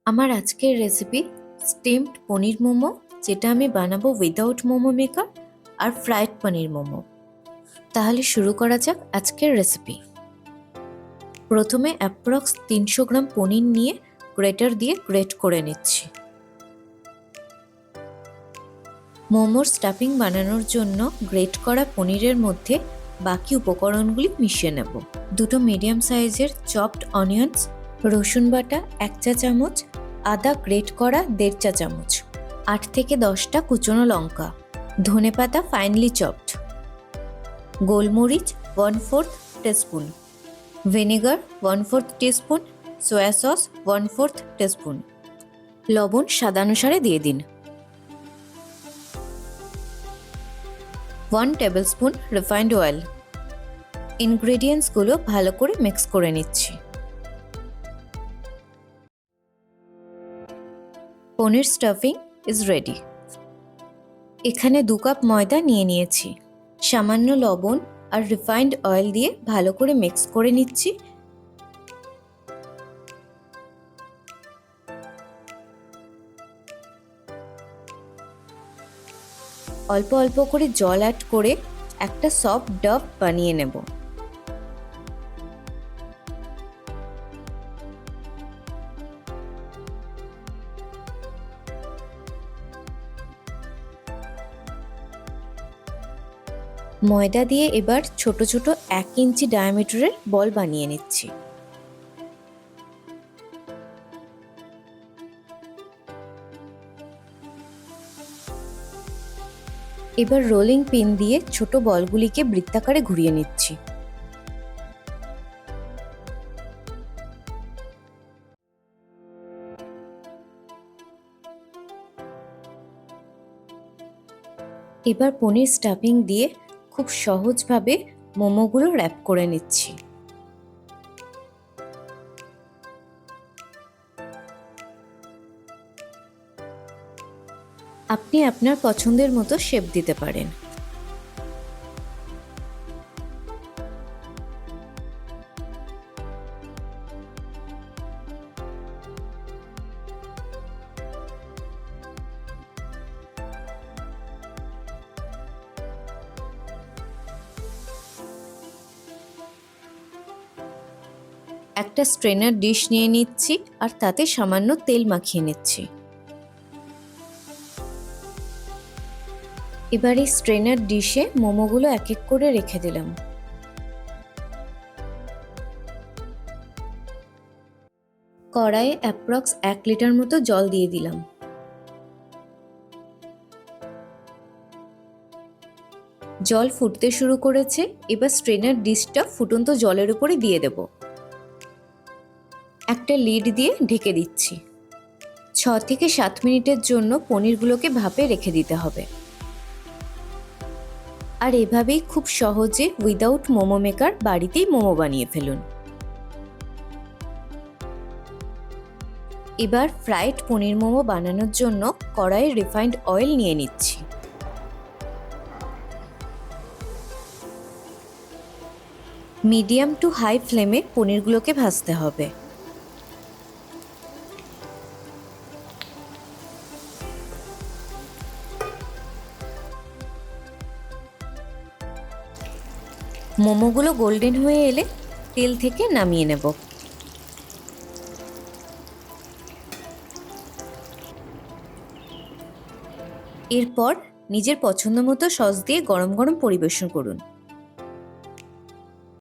আমার আজকের recipe steamed পনির মোমো, যেটা আমি বানাবো উইদাউট মোমো মেকার, আর ফ্রাইড পনির মোমো। তাহলে শুরু করা যাক আজকের রেসিপি। প্রথমে অ্যাপ্রক্স 300 গ্রাম পনির নিয়ে গ্রেটার দিয়ে গ্রেট করে নিচ্ছি। মোমোর স্টাফিং বানানোর জন্য গ্রেট করা পনিরের মধ্যে বাকি উপকরণগুলি মিশিয়ে নেব। দুটো মিডিয়াম সাইজের চপড অনিয়ন্স, রসুন বাটা 1 চা চামচ, আদা গ্রেট করা 1.5 চা চামচ, 8 থেকে 10টা কুচনো লঙ্কা, ধনেপাতা ফাইনলি চপড, গোলমরিচ 1/4 teaspoon, vinegar 1/4 teaspoon, soya sauce 1/4 teaspoon, লবণ স্বাদানুসারে দিয়ে দিন। 1 টেবিলস্পুন রিফাইন্ড অয়েল। ইনগ্রেডিয়েন্টসগুলো ভালো করে মিক্স করে নিচ্ছি। পনির স্টাফিং ইজ রেডি। এখানে 2 কাপ ময়দা নিয়ে নিয়েছি। সামান্য লবণ আর রিফাইন্ড অয়েল দিয়ে ভালো করে মিক্স করে নিচ্ছি। অল্প অল্প করে জল অ্যাড করে একটা সফট ডাভ বানিয়ে নেব। ময়দা দিয়ে এবার ছোট ছোট 1 ইঞ্চি ডায়ামিটারের বল বানিয়ে নিচ্ছি। এবার রোলিং পিন দিয়ে ছোট বলগুলিকে বৃত্তাকারে ঘুরিয়ে নিচ্ছি। এবার পনির স্টাফিং দিয়ে খুব সহজভাবে মোমোগুলো র্যাপ করে নিচ্ছি। আপনি আপনার পছন্দের মতো শেপ দিতে পারেন। একটা স্ট্রেনার ডিশ নিয়ে নিচ্ছি আর তাতে সামান্য তেল মাখিয়ে নিচ্ছি। এবার এই স্ট্রেনার ডিশে মোমোগুলো এক এক করে রেখে দিলাম। কড়াইয়ে অ্যাপ্রক্স 1 লিটার মতো জল দিয়ে দিলাম। জল ফুটতে শুরু করেছে। এবার স্ট্রেনার ডিশটা ফুটন্ত জলের উপরে দিয়ে দেব। একটা লিড দিয়ে ঢেকে দিচ্ছি। 6 থেকে 7 মিনিটের জন্য পনিরগুলোকে ভাপে রেখে দিতে হবে। আর এভাবেই খুব সহজে উইদাউট মোমো মেকার বাড়িতেই মোমো বানিয়ে ফেলুন। এবার ফ্রাইড পনির মোমো বানানোর জন্য কড়াইয়ে রিফাইন্ড অয়েল নিয়ে নিচ্ছি। মিডিয়াম টু হাই ফ্লেমে পনিরগুলোকে ভাজতে হবে। মোমোগুলো গোল্ডেন হয়ে এলে তেল থেকে নামিয়ে নেব। এরপর নিজের পছন্দ মতো সস দিয়ে গরম গরম পরিবেশন করুন।